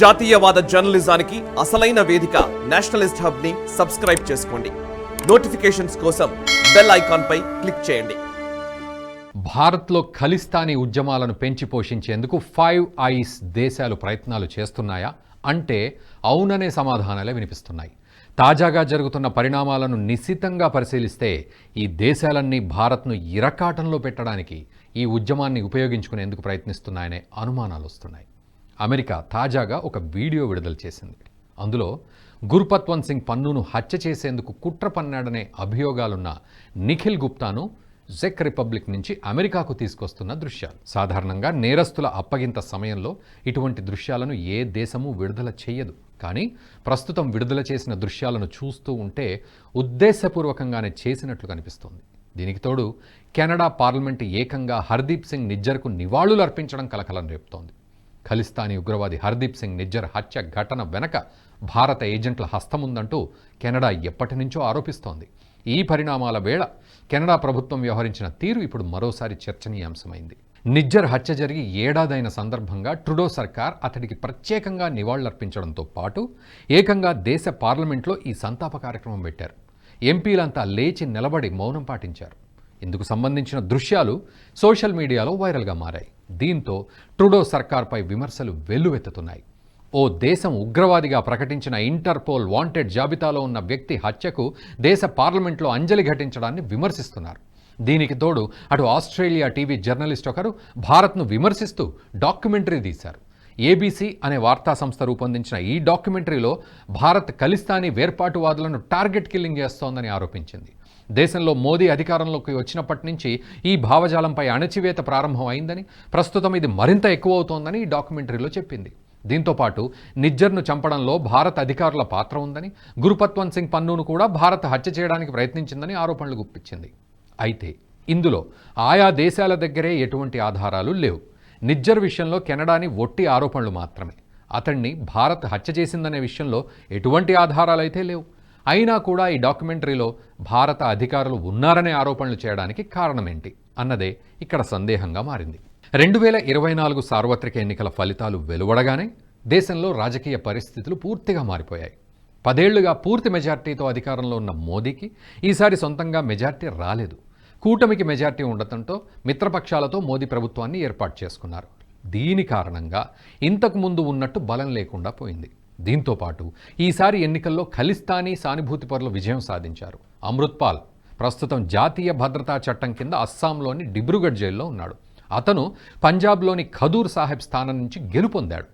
జాతీయవాద జర్నలిజానికి అసలైన వేదిక నేషనలిస్ట్ హబ్ ని సబ్స్క్రైబ్ చేసుకోండి. నోటిఫికేషన్స్ కోసం బెల్ ఐకాన్ పై క్లిక్ చేయండి. భారత్లో ఖలిస్తానీ ఉద్యమాలను పెంచి పోషించేందుకు 5 ఐస్ దేశాలు ప్రయత్నాలు చేస్తున్నాయా అంటే అవుననే సమాధానాలే వినిపిస్తున్నాయి. తాజాగా జరుగుతున్న పరిణామాలను నిశితంగా పరిశీలిస్తే ఈ దేశాలన్నీ భారత్ను ఇరకాటంలో పెట్టడానికి ఈ ఉద్యమాన్ని ఉపయోగించుకునేందుకు ప్రయత్నిస్తున్నాయనే అనుమానాలు వస్తున్నాయి. అమెరికా తాజాగా ఒక వీడియో విడుదల చేసింది. అందులో గుర్పత్వంత్ సింగ్ పన్నును హత్య చేసేందుకు కుట్ర పన్నాడనే అభియోగాలున్న నిఖిల్ గుప్తాను చెక్ రిపబ్లిక్ నుంచి అమెరికాకు తీసుకొస్తున్న దృశ్యాలు. సాధారణంగా నేరస్తుల అప్పగింత సమయంలో ఇటువంటి దృశ్యాలను ఏ దేశము విడుదల చేయదు. కానీ ప్రస్తుతం విడుదల చేసిన దృశ్యాలను చూస్తూ ఉంటే ఉద్దేశపూర్వకంగానే చేసినట్లు కనిపిస్తోంది. దీనికి తోడు కెనడా పార్లమెంటు ఏకంగా హర్దీప్ సింగ్ నిజ్జర్కు నివాళులు అర్పించడం కలకలం రేపుతోంది. ఖలిస్తానీ ఉగ్రవాది హర్దీప్ సింగ్ నిజ్జర్ హత్య ఘటన వెనక భారత ఏజెంట్ల హస్తముందంటూ కెనడా ఎప్పటి నుంచో ఆరోపిస్తోంది. ఈ పరిణామాల వేళ కెనడా ప్రభుత్వం వ్యవహరించిన తీరు ఇప్పుడు మరోసారి చర్చనీయాంశమైంది. నిజ్జర్ హత్య జరిగి ఏడాదైన సందర్భంగా ట్రుడో సర్కార్ అతడికి ప్రత్యేకంగా నివాళులర్పించడంతో పాటు ఏకంగా దేశ పార్లమెంట్లో ఈ సంతాప కార్యక్రమం పెట్టారు. ఎంపీలంతా లేచి నిలబడి మౌనం పాటించారు. ఇందుకు సంబంధించిన దృశ్యాలు సోషల్ మీడియాలో వైరల్గా మారాయి. దీంతో ట్రుడో సర్కార్పై విమర్శలు వెల్లువెత్తుతున్నాయి. ఓ దేశం ఉగ్రవాదిగా ప్రకటించిన ఇంటర్పోల్ వాంటెడ్ జాబితాలో ఉన్న వ్యక్తి హత్యకు దేశ పార్లమెంట్లో అంజలి ఘటించడాన్ని విమర్శిస్తున్నారు. దీనికి తోడు అటు ఆస్ట్రేలియా టీవీ జర్నలిస్ట్ ఒకరు భారత్ను విమర్శిస్తూ డాక్యుమెంటరీ తీశారు. ఏబీసీ అనే వార్తా సంస్థ రూపొందించిన ఈ డాక్యుమెంటరీలో భారత్ ఖలిస్తానీ వేర్పాటువాదులను టార్గెట్ కిల్లింగ్ చేస్తోందని ఆరోపించింది. దేశంలో మోదీ అధికారంలోకి వచ్చినప్పటి నుంచి ఈ భావజాలంపై అణచివేత ప్రారంభం అయిందని, ప్రస్తుతం ఇది మరింత ఎక్కువ అవుతోందని ఈ డాక్యుమెంటరీలో చెప్పింది. దీంతోపాటు నిజ్జర్ను చంపడంలో భారత అధికారుల పాత్ర ఉందని, గుర్పత్వంత్ సింగ్ పన్నును కూడా భారత్ హత్య చేయడానికి ప్రయత్నించిందని ఆరోపణలు గుప్పించింది. అయితే ఇందులో ఆయా దేశాల దగ్గరే ఎటువంటి ఆధారాలు లేవు. నిజ్జర్ విషయంలో కెనడాని ఒట్టి ఆరోపణలు మాత్రమే. అతన్ని భారత్ హత్య చేసిందనే విషయంలో ఎటువంటి ఆధారాలైతే లేవు. అయినా కూడా ఈ డాక్యుమెంటరీలో భారత అధికారులు ఉన్నారనే ఆరోపణలు చేయడానికి కారణమేంటి అన్నదే ఇక్కడ సందేహంగా మారింది. 2024 సార్వత్రిక ఎన్నికల ఫలితాలు వెలువడగానే దేశంలో రాజకీయ పరిస్థితులు పూర్తిగా మారిపోయాయి. 10 ఏళ్లుగా పూర్తి మెజార్టీతో అధికారంలో ఉన్న మోదీకి ఈసారి సొంతంగా మెజార్టీ రాలేదు. కూటమికి మెజార్టీ ఉండటంతో మిత్రపక్షాలతో మోదీ ప్రభుత్వాన్ని ఏర్పాటు చేసుకున్నారు. దీని కారణంగా ఇంతకు ముందు ఉన్నట్టు బలం లేకుండా పోయింది. దీంతోపాటు ఈసారి ఎన్నికల్లో ఖలిస్తానీ సానుభూతిపరులు విజయం సాధించారు. అమృత్పాల్ ప్రస్తుతం జాతీయ భద్రతా చట్టం కింద అస్సాంలోని డిబ్రూగఢ్ జైల్లో ఉన్నాడు. అతను పంజాబ్లోని ఖదూర్ సాహెబ్ స్థానం నుంచి గెలుపొందాడు.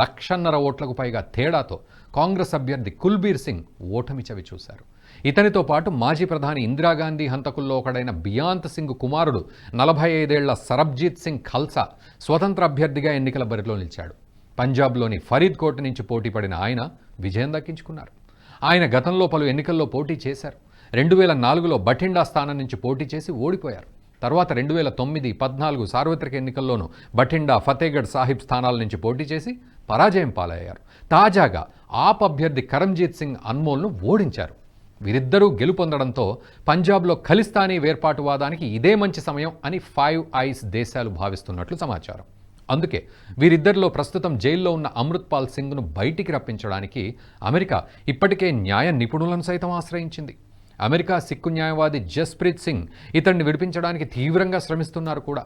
1,50,000 ఓట్లకు పైగా తేడాతో కాంగ్రెస్ అభ్యర్థి కుల్బీర్ సింగ్ ఓటమి చవిచూశారు. ఇతనితో పాటు మాజీ ప్రధాని ఇందిరాగాంధీ హంతకుల్లో ఒకడైన బియాంత్ సింగ్ కుమారుడు 45 ఏళ్ల సరబ్జీత్ సింగ్ ఖల్సా స్వతంత్ర అభ్యర్థిగా ఎన్నికల బరిలో నిలిచాడు. పంజాబ్లోని ఫరీద్ కోట్ నుంచి పోటీపడిన ఆయన విజయం దక్కించుకున్నారు. ఆయన గతంలో పలు ఎన్నికల్లో పోటీ చేశారు. 2004లో బఠిండా స్థానం నుంచి పోటీ చేసి ఓడిపోయారు. తర్వాత 2009, 14 సార్వత్రిక ఎన్నికల్లోనూ బఠిండా, ఫతేగఢ్ సాహిబ్ స్థానాల నుంచి పోటీ చేసి పరాజయం పాలయ్యారు. తాజాగా ఆప్ అభ్యర్థి కరంజీత్ సింగ్ అన్మోల్ను ఓడించారు. వీరిద్దరూ గెలుపొందడంతో పంజాబ్లో ఖలిస్తానీ వేర్పాటువాదానికి ఇదే మంచి సమయం అని 5 ఐస్ దేశాలు భావిస్తున్నట్లు సమాచారం. అందుకే వీరిద్దరిలో ప్రస్తుతం జైల్లో ఉన్న అమృత్పాల్ సింగ్ను బయటికి రప్పించడానికి అమెరికా ఇప్పటికే న్యాయ నిపుణులను సైతం ఆశ్రయించింది. అమెరికా సిక్కు న్యాయవాది జస్ప్రీత్ సింగ్ ఇతన్ని విడిపించడానికి తీవ్రంగా శ్రమిస్తున్నారు కూడా.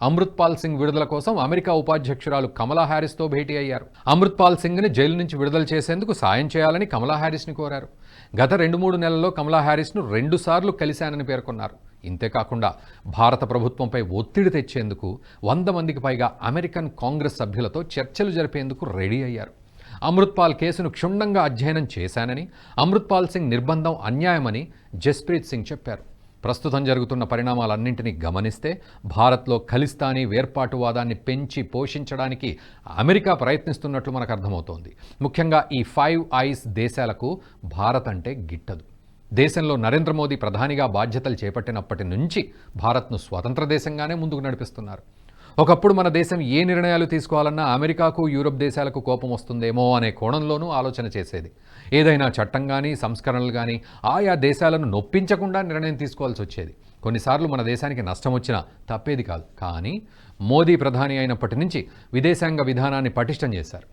అమృత్పాల్ సింగ్ విడుదల కోసం అమెరికా ఉపాధ్యక్షురాలు కమలా హ్యారిస్తో భేటీ అయ్యారు. అమృత్పాల్ సింగ్ని జైలు నుంచి విడుదల చేసేందుకు సాయం చేయాలని కమలా హ్యారిస్ని కోరారు. గత 2-3 నెలల్లో కమలా హ్యారిస్ను 2 సార్లు కలిశానని పేర్కొన్నారు. ఇంతేకాకుండా భారత ప్రభుత్వంపై ఒత్తిడి తెచ్చేందుకు 100 మందికి పైగా అమెరికన్ కాంగ్రెస్ సభ్యులతో చర్చలు జరిపేందుకు రెడీ అయ్యారు. అమృత్పాల్ కేసును క్షుణ్ణంగా అధ్యయనం చేశానని, అమృత్పాల్ సింగ్ నిర్బంధం అన్యాయమని జస్ప్రీత్ సింగ్ చెప్పారు. ప్రస్తుతం జరుగుతున్న పరిణామాలన్నింటినీ గమనిస్తే భారత్లో ఖలిస్తానీ వేర్పాటువాదాన్ని పెంచి పోషించడానికి అమెరికా ప్రయత్నిస్తున్నట్లు మనకు అర్థమవుతోంది. ముఖ్యంగా ఈ 5 ఐస్ దేశాలకు భారత్ అంటే గిట్టదు. దేశంలో నరేంద్ర మోదీ ప్రధానిగా బాధ్యతలు చేపట్టినప్పటి నుంచి భారత్ను స్వతంత్ర దేశంగానే ముందుకు నడిపిస్తున్నారు. ఒకప్పుడు మన దేశం ఏ నిర్ణయాలు తీసుకోవాలన్నా అమెరికాకు, యూరప్ దేశాలకు కోపం వస్తుందేమో అనే కోణంలోనూ ఆలోచన చేసేది. ఏదైనా చట్టం కానీ, సంస్కరణలు కానీ ఆయా దేశాలను నొప్పించకుండా నిర్ణయం తీసుకోవాల్సి వచ్చేది. కొన్నిసార్లు మన దేశానికి నష్టం వచ్చినా తప్పేది కాదు. కానీ మోదీ ప్రధాని అయినప్పటి నుంచి విదేశాంగ విధానాన్ని పటిష్టం చేశారు.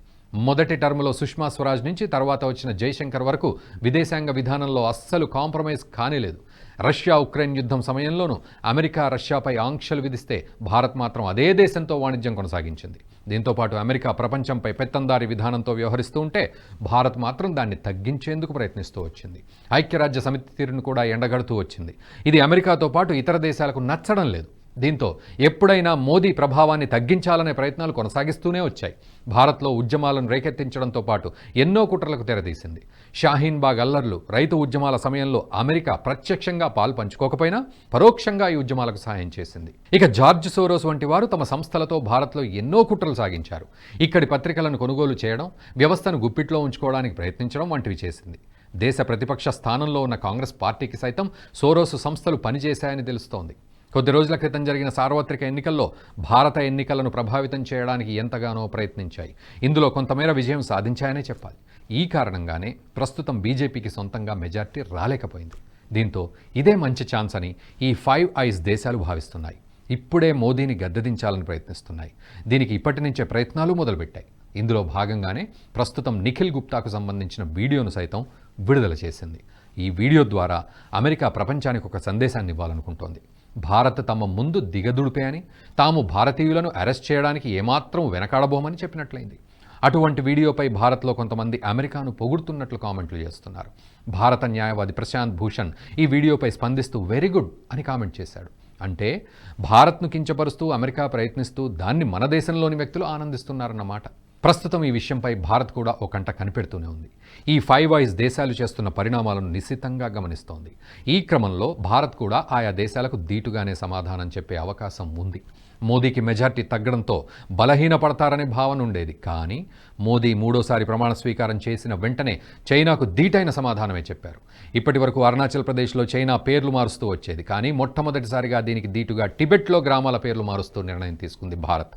మొదటి టర్మ్లో సుష్మా స్వరాజ్ నుంచి తర్వాత వచ్చిన జైశంకర్ వరకు విదేశాంగ విధానంలో అస్సలు కాంప్రమైజ్ కానేలేదు. రష్యా ఉక్రెయిన్ యుద్ధం సమయంలోనూ అమెరికా రష్యాపై ఆంక్షలు విధిస్తే భారత్ మాత్రం అదే దేశంతో వాణిజ్యం కొనసాగించింది. దీంతోపాటు అమెరికా ప్రపంచంపై పెత్తందారీ విధానంతో వ్యవహరిస్తూ ఉంటే భారత్ మాత్రం దాన్ని తగ్గించేందుకు ప్రయత్నిస్తూ వచ్చింది. ఐక్యరాజ్య సమితి తీరును కూడా ఎండగడుతూ వచ్చింది. ఇది అమెరికాతో పాటు ఇతర దేశాలకు నచ్చడం లేదు. దీంతో ఎప్పుడైనా మోదీ ప్రభావాన్ని తగ్గించాలనే ప్రయత్నాలు కొనసాగిస్తూనే వచ్చాయి. భారత్లో ఉద్యమాలను రేకెత్తించడంతో పాటు ఎన్నో కుట్రలకు తెరదీసింది. షాహీన్ బాగ్ అల్లర్లు, రైతు ఉద్యమాల సమయంలో అమెరికా ప్రత్యక్షంగా పాలు పంచుకోకపోయినా పరోక్షంగా ఈ ఉద్యమాలకు సహాయం చేసింది. ఇక జార్జ్ సోరోస్ వంటి వారు తమ సంస్థలతో భారత్లో ఎన్నో కుట్రలు సాగించారు. ఇక్కడి పత్రికలను కొనుగోలు చేయడం, వ్యవస్థను గుప్పిట్లో ఉంచుకోవడానికి ప్రయత్నించడం వంటివి చేసింది. దేశ ప్రతిపక్ష స్థానంలో ఉన్న కాంగ్రెస్ పార్టీకి సైతం సోరోస్ సంస్థలు పనిచేశాయని తెలుస్తోంది. కొద్ది రోజుల క్రితం జరిగిన సార్వత్రిక ఎన్నికల్లో భారత ఎన్నికలను ప్రభావితం చేయడానికి ఎంతగానో ప్రయత్నించాయి. ఇందులో కొంతమేర విజయం సాధించాయనే చెప్పాలి. ఈ కారణంగానే ప్రస్తుతం బీజేపీకి సొంతంగా మెజార్టీ రాలేకపోయింది. దీంతో ఇదే మంచి ఛాన్స్ అని ఈ 5 ఐస్ దేశాలు భావిస్తున్నాయి. ఇప్పుడే మోదీని గద్దెదించాలని ప్రయత్నిస్తున్నాయి. దీనికి ఇప్పటి నుంచే ప్రయత్నాలు మొదలుపెట్టాయి. ఇందులో భాగంగానే ప్రస్తుతం నిఖిల్ గుప్తాకు సంబంధించిన వీడియోను సైతం విడుదల చేసింది. ఈ వీడియో ద్వారా అమెరికా ప్రపంచానికి ఒక సందేశాన్ని ఇవ్వాలనుకుంటోంది. భారత్ తమ ముందు దిగదుడిపే అని, తాము భారతీయులను అరెస్ట్ చేయడానికి ఏమాత్రం వెనకాడబోమని చెప్పినట్లయింది. అటువంటి వీడియోపై భారత్లో కొంతమంది అమెరికాను పొగుడుతున్నట్లు కామెంట్లు చేస్తున్నారు. భారత న్యాయవాది ప్రశాంత్ భూషణ్ ఈ వీడియోపై స్పందిస్తూ వెరీ గుడ్ అని కామెంట్ చేశాడు. అంటే భారత్ను కించపరుస్తూ అమెరికా ప్రయత్నిస్తూ దాన్ని మన దేశంలోని వ్యక్తులు ఆనందిస్తున్నారన్నమాట. ప్రస్తుతం ఈ విషయంపై భారత్ కూడా ఒక కంట కనిపెడుతూనే ఉంది. ఈ 5 ఐస్ దేశాలు చేస్తున్న పరిణామాలను నిశితంగా గమనిస్తోంది. ఈ క్రమంలో భారత్ కూడా ఆయా దేశాలకు దీటుగానే సమాధానం చెప్పే అవకాశం ఉంది. మోదీకి మెజార్టీ తగ్గడంతో బలహీనపడతారనే భావన ఉండేది. కానీ మోదీ మూడోసారి ప్రమాణ స్వీకారం చేసిన వెంటనే చైనాకు దీటైన సమాధానమే చెప్పారు. ఇప్పటి వరకు అరుణాచల్ ప్రదేశ్లో చైనా పేర్లు మారుస్తూ వచ్చేది. కానీ మొట్టమొదటిసారిగా దీనికి దీటుగా టిబెట్లో గ్రామాల పేర్లు మారుస్తూ నిర్ణయం తీసుకుంది భారత్.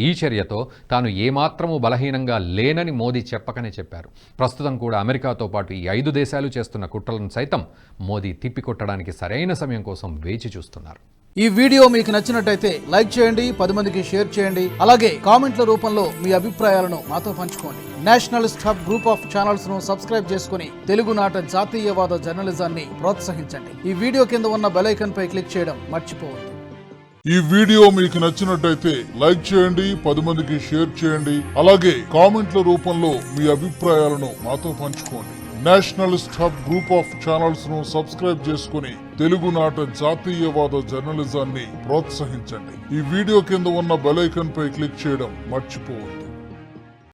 ఈ చర్యతో తాను ఏమాత్రమూ బలహీనంగా లేనని మోదీ చెప్పకనే చెప్పారు. ప్రస్తుతం కూడా అమెరికాతో పాటు ఈ 5 దేశాలు చేస్తున్న కుట్రలను సైతం మోదీ తిప్పికొట్టడానికి సరైన సమయం కోసం వేచి చూస్తున్నారు. ఈ వీడియో మీకు నచ్చినట్టయితే లైక్ చేయండి, 10 మందికి షేర్ చేయండి. అలాగే కామెంట్ల రూపంలో మీ అభిప్రాయాలను మాతో పంచుకోండి. Nationalist hub group of channels ను సబ్స్క్రైబ్ చేసుకుని తెలుగునాట జాతీయవాద జర్నలిజాన్ని ప్రోత్సహించండి. ఈ వీడియో కింద ఉన్న బెల్ ఐకాన్ పై క్లిక్ చేయడం మర్చిపోవద్దు. ఈ వీడియో మీకు నచ్చినట్టయితే లైక్ చేయండి, 10 మందికి షేర్ చేయండి. అలాగే కామెంట్ల రూపంలో మీ అభిప్రాయాలను మాతో పంచుకోండి. Nationalist hub group of channels ను సబ్స్క్రైబ్ చేసుకుని తెలుగునాట జాతీయవాద జర్నలిజాన్ని ప్రోత్సహించండి. ఈ వీడియో కింద ఉన్న బెల్ ఐకాన్ పై క్లిక్ చేయడం మర్చిపోవద్దు.